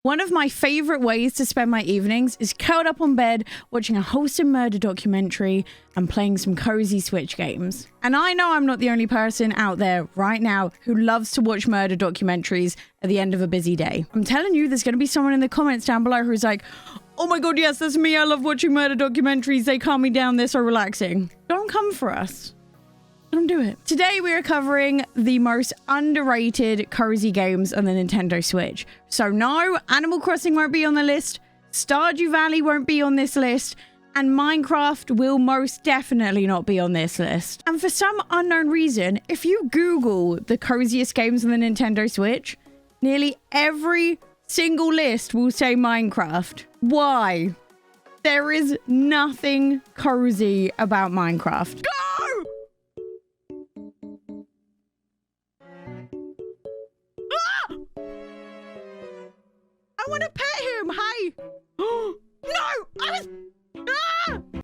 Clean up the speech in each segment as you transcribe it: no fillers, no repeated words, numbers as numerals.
One of my favorite ways to spend my evenings is curled up on bed, watching a wholesome murder documentary and playing some cozy Switch games. And I know I'm not the only person out there right now who loves to watch murder documentaries at the end of a busy day. I'm telling you, there's going to be someone in the comments down below who's like, oh my god, yes, that's me. I love watching murder documentaries. They calm me down. They're so relaxing. Don't come for us. Don't do it. Today we are covering the most underrated cozy games on the Nintendo Switch. So no, Animal Crossing won't be on the list, Stardew Valley won't be on this list, and Minecraft will most definitely not be on this list. And for some unknown reason, if you Google the coziest games on the Nintendo Switch, nearly every single list will say Minecraft. Why? There is nothing cozy about Minecraft. Go! I want to pet him. Hey. No, I was...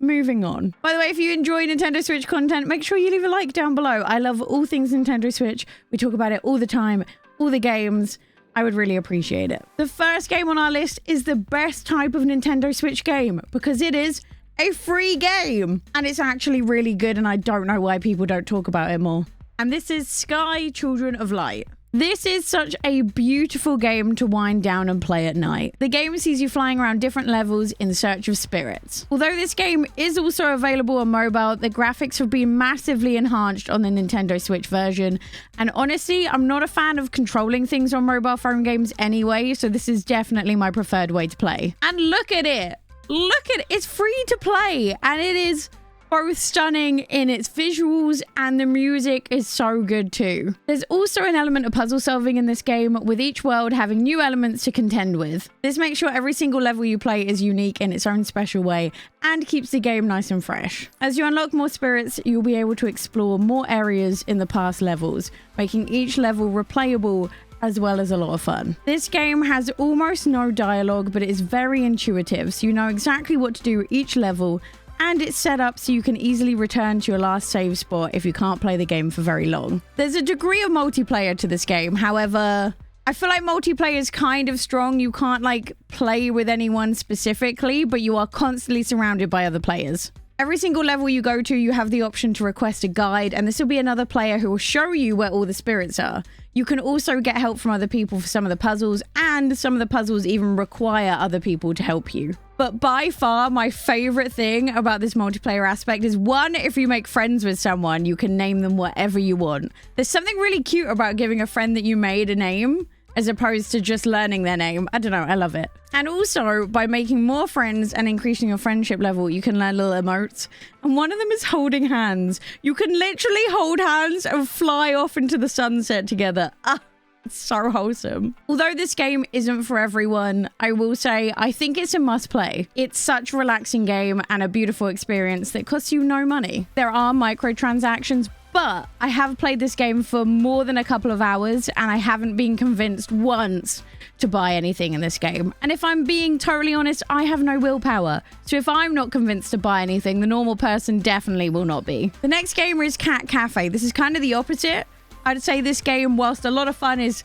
Moving on. By the way, if you enjoy Nintendo Switch content, make sure you leave a like down below. I love all things Nintendo Switch. We talk about it all the time, all the games. I would really appreciate it. The first game on our list is the best type of Nintendo Switch game because it is a free game. And it's actually really good, and I don't know why people don't talk about it more. And this is Sky Children of Light. This is such a beautiful game to wind down and play at night. The game sees you flying around different levels in search of spirits. Although this game is also available on mobile, the graphics have been massively enhanced on the Nintendo Switch version. And honestly, I'm not a fan of controlling things on mobile phone games anyway, so this is definitely my preferred way to play. And look at it. Look at it. It's free to play, and it is both stunning in its visuals, and the music is so good too. There's also an element of puzzle solving in this game, with each world having new elements to contend with. This makes sure every single level you play is unique in its own special way and keeps the game nice and fresh. As you unlock more spirits, you'll be able to explore more areas in the past levels, making each level replayable as well as a lot of fun. This game has almost no dialogue, but it is very intuitive, so you know exactly what to do at each level, and it's set up so you can easily return to your last save spot if you can't play the game for very long. There's a degree of multiplayer to this game, however, I feel like multiplayer is kind of strong. You can't like play with anyone specifically, but you are constantly surrounded by other players. Every single level you go to, you have the option to request a guide, and this will be another player who will show you where all the spirits are. You can also get help from other people for some of the puzzles, and some of the puzzles even require other people to help you. But by far, my favorite thing about this multiplayer aspect is, one, if you make friends with someone, you can name them whatever you want. There's something really cute about giving a friend that you made a name, as opposed to just learning their name. I don't know, I love it. And also, by making more friends and increasing your friendship level, you can learn little emotes. And one of them is holding hands. You can literally hold hands and fly off into the sunset together. It's so wholesome. Although this game isn't for everyone, I will say I think it's a must play. It's such a relaxing game and a beautiful experience that costs you no money. There are microtransactions, but I have played this game for more than a couple of hours and I haven't been convinced once to buy anything in this game. And if I'm being totally honest, I have no willpower. So if I'm not convinced to buy anything, the normal person definitely will not be. The next game is Cat Cafe. This is kind of the opposite. I'd say this game, whilst a lot of fun, is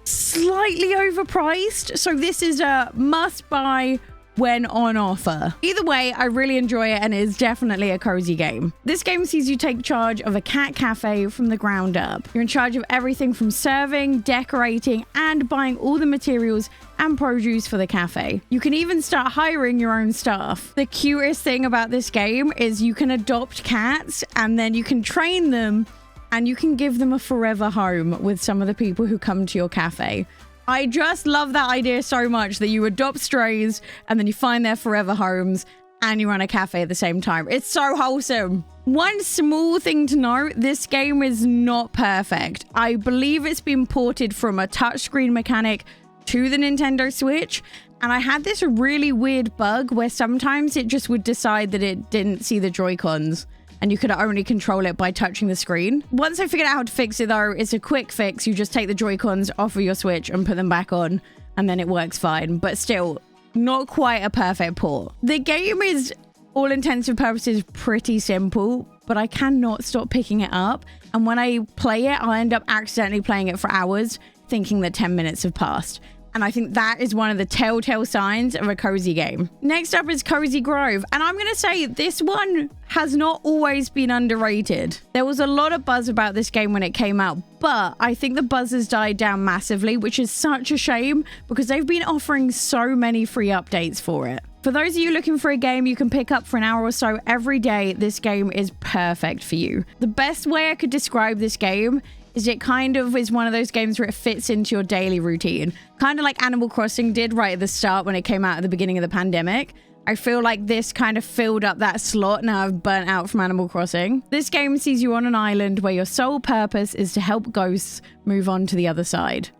slightly overpriced. So this is a must-buy when on offer. Either way, I really enjoy it and it is definitely a cozy game. This game sees you take charge of a cat cafe from the ground up. You're in charge of everything from serving, decorating, and buying all the materials and produce for the cafe. You can even start hiring your own staff. The cutest thing about this game is you can adopt cats and then you can train them and you can give them a forever home with some of the people who come to your cafe. I just love that idea so much, that you adopt strays and then you find their forever homes and you run a cafe at the same time. It's so wholesome. One small thing to note, this game is not perfect. I believe it's been ported from a touchscreen mechanic to the Nintendo Switch, and I had this really weird bug where sometimes it just would decide that it didn't see the Joy-Cons and you could only control it by touching the screen. Once I figured out how to fix it though, it's a quick fix. You just take the Joy-Cons off of your Switch and put them back on, and then it works fine. But still, not quite a perfect port. The game is, all intents and purposes, pretty simple, but I cannot stop picking it up. And when I play it, I'll end up accidentally playing it for hours, thinking that 10 minutes have passed. And I think that is one of the telltale signs of a cozy game. Next up is Cozy Grove. And I'm going to say this one has not always been underrated. There was a lot of buzz about this game when it came out, but I think the buzz has died down massively, which is such a shame because they've been offering so many free updates for it. For those of you looking for a game you can pick up for an hour or so every day, this game is perfect for you. The best way I could describe this game is it kind of is one of those games where it fits into your daily routine. Kind of like Animal Crossing did right at the start when it came out at the beginning of the pandemic. I feel like this kind of filled up that slot now I've burnt out from Animal Crossing. This game sees you on an island where your sole purpose is to help ghosts move on to the other side.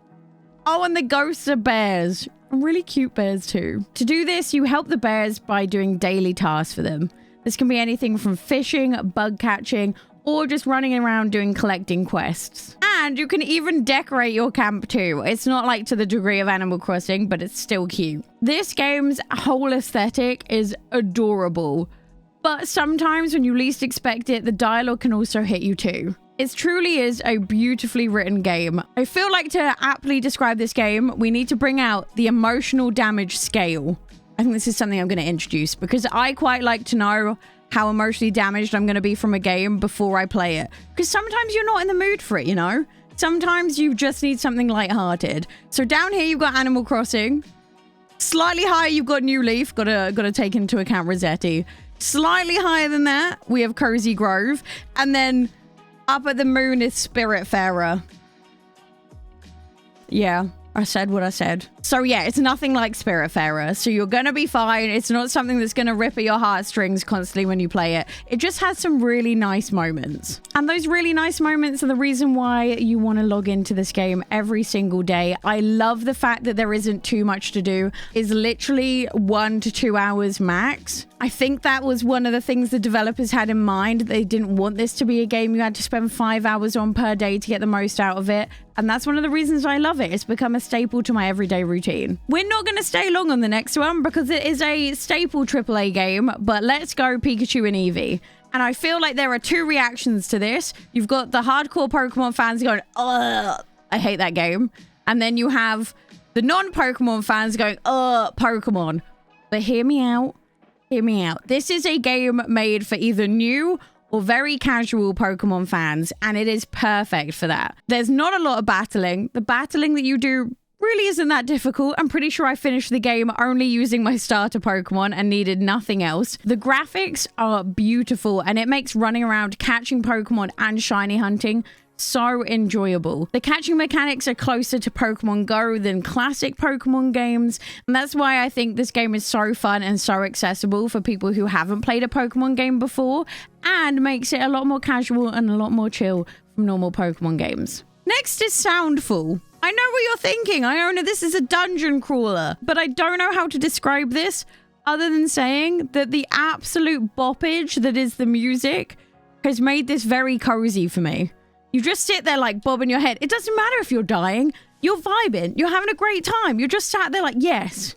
Oh, and the ghosts are bears. Really cute bears too. To do this, you help the bears by doing daily tasks for them. This can be anything from fishing, bug catching, or just running around doing collecting quests. And you can even decorate your camp too. It's not like to the degree of Animal Crossing, but it's still cute. This game's whole aesthetic is adorable, but sometimes when you least expect it, the dialogue can also hit you too. It truly is a beautifully written game. I feel like to aptly describe this game, we need to bring out the emotional damage scale. I think this is something I'm going to introduce because I quite like to know how emotionally damaged I'm going to be from a game before I play it. Because sometimes you're not in the mood for it, you know? Sometimes you just need something lighthearted. So down here, you've got Animal Crossing. Slightly higher, you've got New Leaf. Gotta take into account Rossetti. Slightly higher than that, we have Cozy Grove. And then up at the moon is Spiritfarer. Yeah. I said what I said. So yeah, it's nothing like Spiritfarer. So you're going to be fine. It's not something that's going to rip at your heartstrings constantly when you play it. It just has some really nice moments. And those really nice moments are the reason why you want to log into this game every single day. I love the fact that there isn't too much to do. It's literally 1 to 2 hours max. I think that was one of the things the developers had in mind. They didn't want this to be a game you had to spend 5 hours on per day to get the most out of it. And that's one of the reasons I love it. It's become a staple to my everyday routine. We're not going to stay long on the next one because it is a staple AAA game, but let's go Pikachu and Evee. And I feel like there are two reactions to this. You've got the hardcore Pokemon fans going, ugh, I hate that game. And then you have the non-Pokemon fans going, ugh, Pokemon. But hear me out. Hear me out. This is a game made for either new or very casual Pokemon fans, and it is perfect for that. There's not a lot of battling. The battling that you do really isn't that difficult. I'm pretty sure I finished the game only using my starter Pokemon and needed nothing else. The graphics are beautiful, and it makes running around catching Pokemon and shiny hunting so enjoyable. The catching mechanics are closer to Pokemon Go than classic Pokemon games, and that's why I think this game is so fun and so accessible for people who haven't played a Pokemon game before, and makes it a lot more casual and a lot more chill from normal Pokemon games. Next is Soundful. I know what you're thinking. Eeowna, this is a dungeon crawler, but I don't know how to describe this other than saying that the absolute boppage that is the music has made this very cozy for me. You just sit there like bobbing your head. It doesn't matter if you're dying. You're vibing. You're having a great time. You're just sat there like, yes,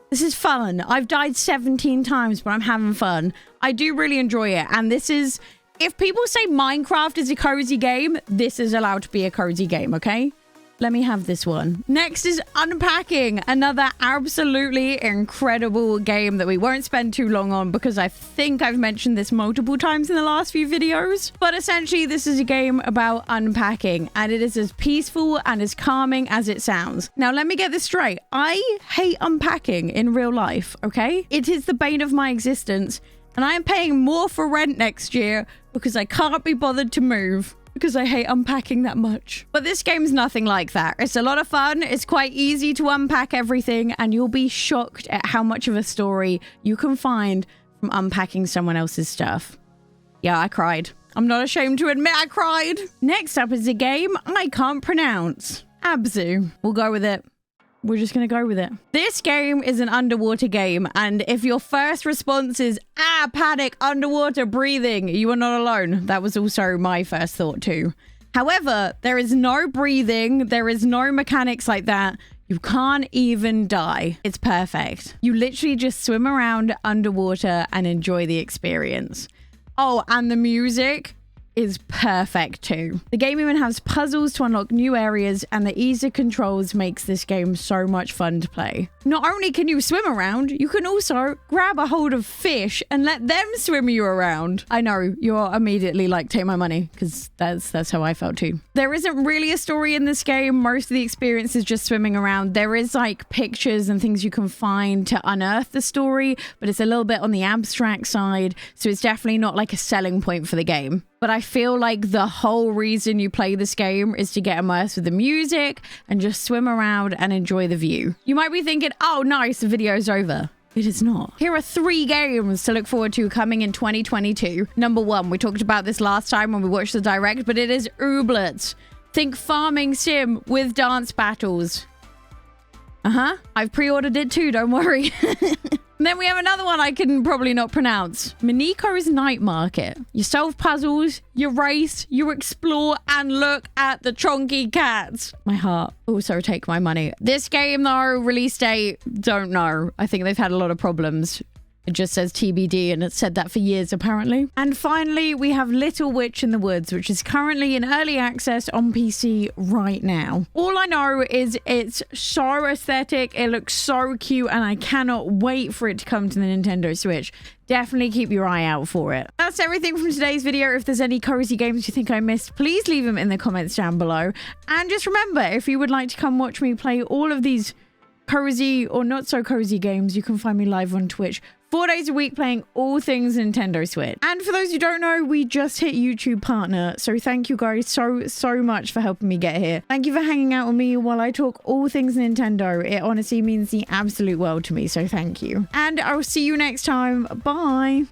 this is fun. I've died 17 times, but I'm having fun. I do really enjoy it. And this is, if people say Minecraft is a cozy game, this is allowed to be a cozy game, okay? Let me have this one. Next is Unpacking, another absolutely incredible game that we won't spend too long on because I think I've mentioned this multiple times in the last few videos. But essentially, this is a game about unpacking, and it is as peaceful and as calming as it sounds. Now, let me get this straight. I hate unpacking in real life, okay? It is the bane of my existence, and I am paying more for rent next year because I can't be bothered to move. Because I hate unpacking that much. But this game's nothing like that. It's a lot of fun. It's quite easy to unpack everything, and you'll be shocked at how much of a story you can find from unpacking someone else's stuff. Yeah, I cried. I'm not ashamed to admit I cried. Next up is a game I can't pronounce. Abzû. We'll go with it. We're just going to go with it. This game is an underwater game, and if your first response is, panic, underwater breathing, you are not alone. That was also my first thought too. However, there is no breathing. There is no mechanics like that. You can't even die. It's perfect. You literally just swim around underwater and enjoy the experience. Oh, and the music is perfect too. The game even has puzzles to unlock new areas, and the ease of controls makes this game so much fun to play. Not only can you swim around, you can also grab a hold of fish and let them swim you around. I know, you're immediately like, take my money, because that's how I felt too. There isn't really a story in this game. Most of the experience is just swimming around. There is like pictures and things you can find to unearth the story, but it's a little bit on the abstract side, so it's definitely not like a selling point for the game. But I feel like the whole reason you play this game is to get immersed with the music and just swim around and enjoy the view. You might be thinking, oh nice, the video's over. It is not. Here are 3 games to look forward to coming in 2022. Number 1, we talked about this last time when we watched the direct, but it is Ooblets. Think farming sim with dance battles. I've pre-ordered it too, don't worry. And then we have another one I can probably not pronounce. Mineko's Night Market. You solve puzzles, you race, you explore, and look at the chonky cats. My heart. Also take my money. This game though, release date, don't know. I think they've had a lot of problems. It just says TBD, and it's said that for years, apparently. And finally, we have Little Witch in the Woods, which is currently in early access on PC right now. All I know is it's so aesthetic, it looks so cute, and I cannot wait for it to come to the Nintendo Switch. Definitely keep your eye out for it. That's everything from today's video. If there's any cozy games you think I missed, please leave them in the comments down below. And just remember, if you would like to come watch me play all of these cozy or not so cozy games, you can find me live on Twitch 4 days a week playing all things Nintendo Switch. And for those who don't know, we just hit YouTube partner. So thank you guys so much for helping me get here. Thank you for hanging out with me while I talk all things Nintendo. It honestly means the absolute world to me. So thank you. And I'll see you next time. Bye.